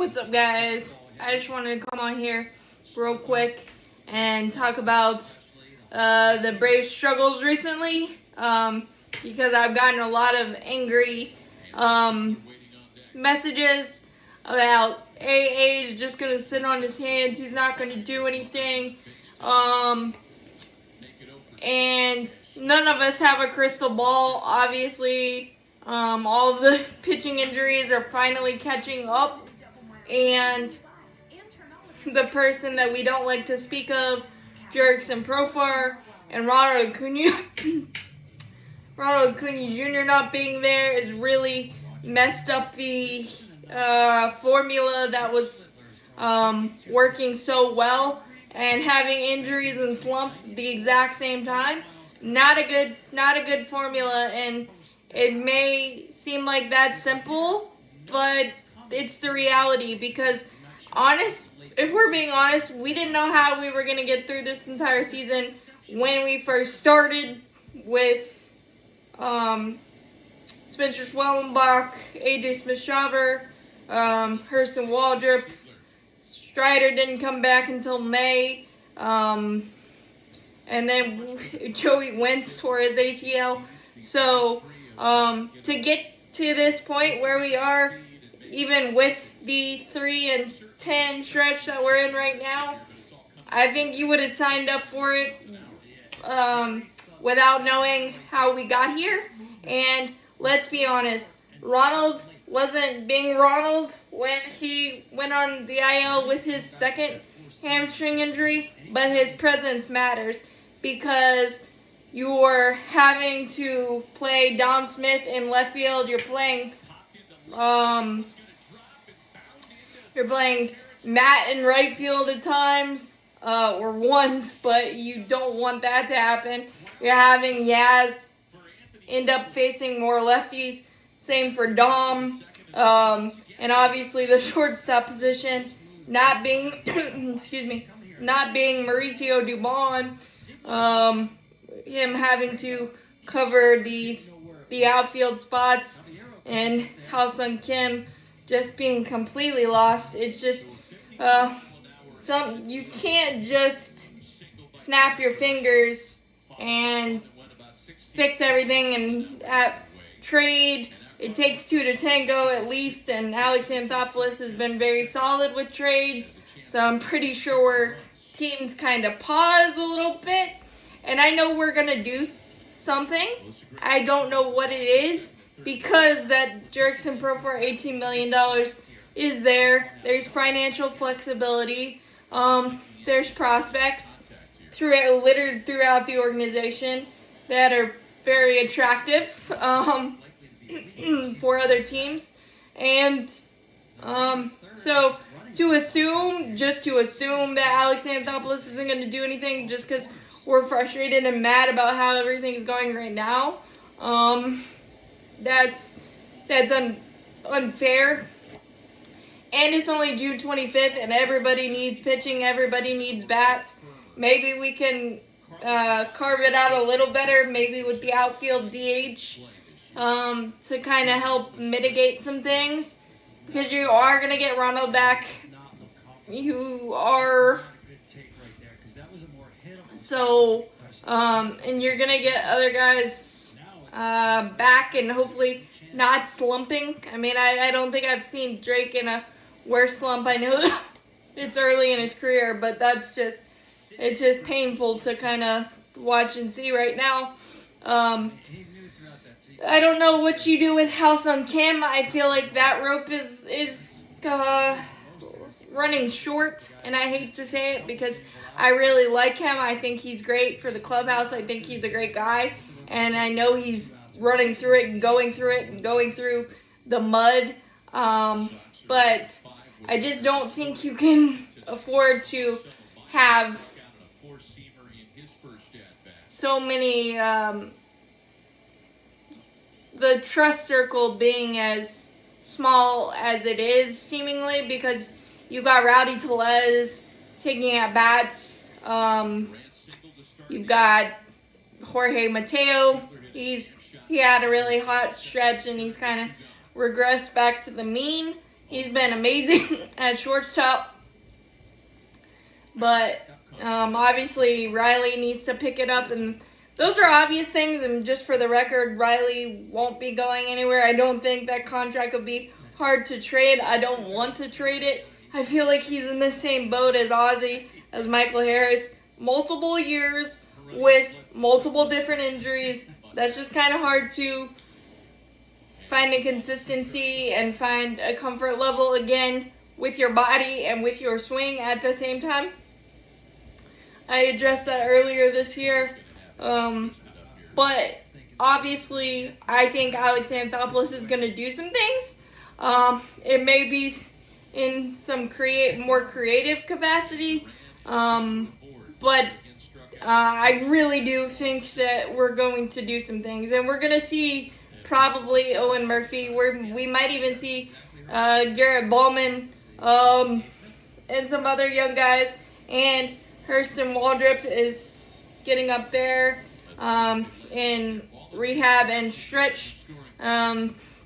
What's up, guys? I just wanted to come on here real quick and talk about the Braves' struggles recently because I've gotten a lot of angry messages about AA is just going to sit on his hands. He's not going to do anything. And none of us have a crystal ball. Obviously, all of the pitching injuries are finally catching up. And the person that we don't like to speak of, Jurickson Profar, and Ronald Acuna Jr. not being there is really messed up the formula that was working so well, and having injuries and slumps at the exact same time. Not a good formula, and it may seem like that's simple, but it's the reality, because if we're being honest, we didn't know how we were going to get through this entire season when we first started with Spencer Schwellenbach, AJ Smith-Shawver, Hurston Waldrop. Strider didn't come back until May, and then Joey Wentz tore his ACL. So to get to this point where we are, even with the 3-10 stretch that we're in right now, I think you would have signed up for it without knowing how we got here. And let's be honest, Ronald wasn't being Ronald when he went on the IL with his second hamstring injury, but his presence matters, because you're having to play Dom Smith in left field. You're playing Matt in right field at times, or once, but you don't want that to happen. You're having Yaz end up facing more lefties. Same for Dom. And obviously the shortstop position not being Mauricio Dubon. Him having to cover the outfield spots, and Ha-Seong Kim just being completely lost. It's just you can't just snap your fingers and fix everything and trade. It takes two to tango at least, and Alex Anthopoulos has been very solid with trades, so I'm pretty sure teams kind of pause a little bit. And I know we're going to do something. I don't know what it is, because that Jurickson Profar $18 million is there. There's financial flexibility. There's prospects littered throughout the organization that are very attractive for other teams. And so to assume that Alex Anthopoulos isn't going to do anything just because we're frustrated and mad about how everything's going right now, that's unfair. And it's only June 25th, and everybody needs pitching, everybody needs bats. Maybe we can carve it out a little better, maybe with the outfield DH, to kind of help mitigate some things, because you are going to get Ronald back. You are. So, and you're going to get other guys back and hopefully not slumping. I mean, I don't think I've seen Drake in a worse slump. I know it's early in his career, but it's just painful to kind of watch and see right now. I don't know what you do with Ha-Seong Kim. I feel like that rope is running short, and I hate to say it because I really like him. I think he's great for the clubhouse. I think he's a great guy, and I know he's running through it and going through the mud. But I just don't think you can afford to have so many, the trust circle being as small as it is, seemingly, because you got Rowdy Tellez taking at bats. You've got Jorge Mateo. He had a really hot stretch, and he's kind of regressed back to the mean. He's been amazing at shortstop. But obviously Riley needs to pick it up, and those are obvious things. And just for the record, Riley won't be going anywhere. I don't think that contract will be hard to trade. I don't want to trade it. I feel like he's in the same boat as Ozzie, as Michael Harris. Multiple years with multiple different injuries. That's just kind of hard to find a consistency and find a comfort level again with your body and with your swing at the same time. I addressed that earlier this year. But obviously, I think Alex Anthopoulos is going to do some things. It may be in some more creative capacity. But I really do think that we're going to do some things. And we're going to see probably Owen Murphy. We might even see Garrett Ballman and some other young guys. And Hurston Waldrop is getting up there in rehab and stretch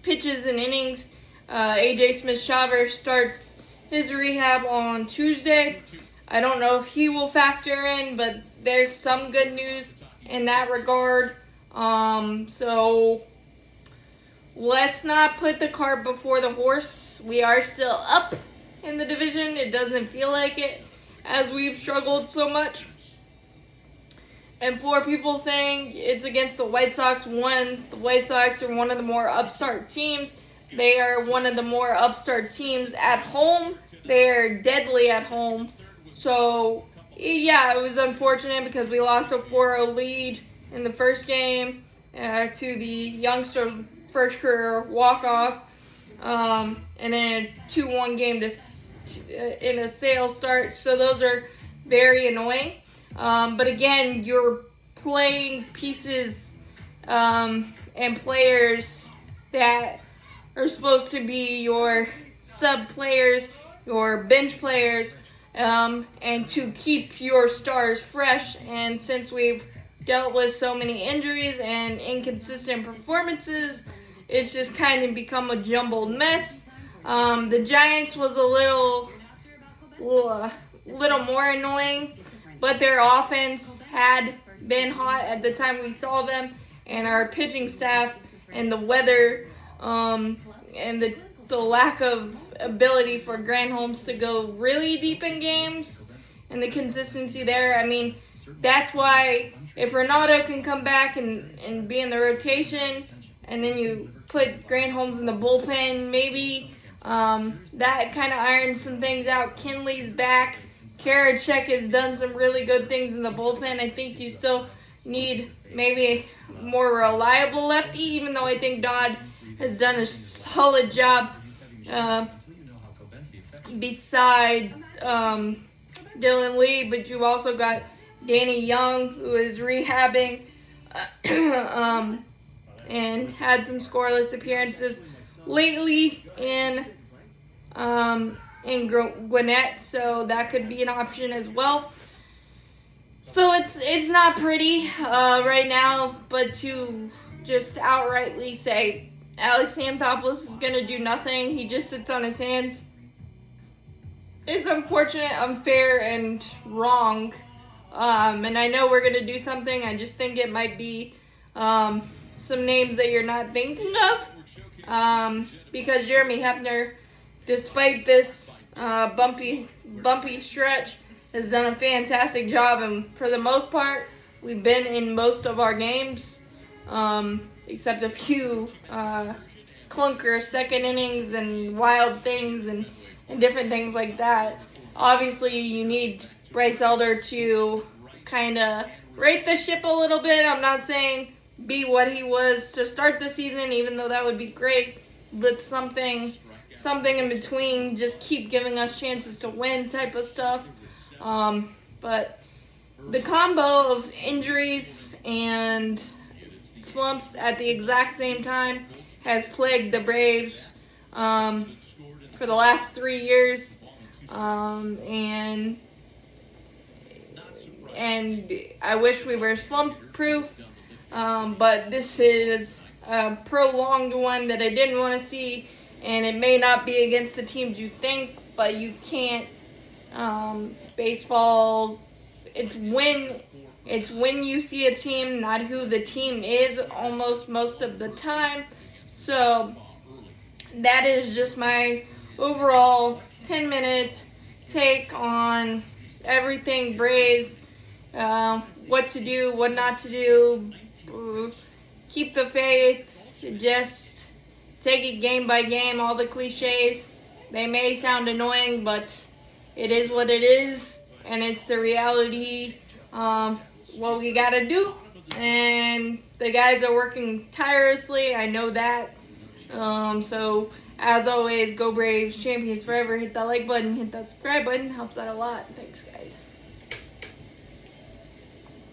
pitches and innings. AJ Smith-Shawver starts his rehab on Tuesday. I don't know if he will factor in, but there's some good news in that regard. So let's not put the cart before the horse. We are still up in the division. It doesn't feel like it, as we've struggled so much. And for people saying it's against the White Sox, the White Sox are one of the more upstart teams. They are one of the more upstart teams at home. They are deadly at home. So, yeah, it was unfortunate because we lost a 4-0 lead in the first game to the youngster's first career walk-off. And then a 2-1 game in a sale start. So those are very annoying. But again, you're playing pieces and players that are supposed to be your sub players, your bench players, and to keep your stars fresh. And since we've dealt with so many injuries and inconsistent performances, it's just kind of become a jumbled mess. The Giants was a little more annoying, but their offense had been hot at the time we saw them, and our pitching staff and the weather and the lack of ability for Grant Holmes to go really deep in games and the consistency there. I mean, that's why if Ronaldo can come back and be in the rotation, and then you put Grant Holmes in the bullpen, maybe that kind of irons some things out. Kinley's back. Karachek has done some really good things in the bullpen. I think you still need maybe a more reliable lefty, even though I think Dodd has done a solid job beside Dylan Lee. But you've also got Danny Young, who is rehabbing and had some scoreless appearances lately in Gwinnett, so that could be an option as well. So it's not pretty right now, but to just outrightly say Alex Anthopoulos is going to do nothing, he just sits on his hands, it's unfortunate, unfair, and wrong. And I know we're going to do something. I just think it might be some names that you're not thinking of, because Jeremy Hefner, despite this bumpy stretch, has done a fantastic job, and for the most part, we've been in most of our games, except a few clunker second innings and wild things and different things like that. Obviously, you need Bryce Elder to kind of right the ship a little bit. I'm not saying be what he was to start the season, even though that would be great, but something in between, just keep giving us chances to win type of stuff. But the combo of injuries and slumps at the exact same time has plagued the Braves for the last 3 years, and I wish we were slump proof, but this is a prolonged one that I didn't want to see, and it may not be against the teams you think, but you can't. Baseball, it's when you see a team, not who the team is, almost most of the time. So that is just my overall 10-minute take on everything Braves, what to do, what not to do, keep the faith, just take it game by game. All the cliches, they may sound annoying, but it is what it is, and it's the reality, what we gotta do, and the guys are working tirelessly, I know that. So as always, go Braves, champions forever. Hit that like button, hit that subscribe button, helps out a lot. Thanks, guys.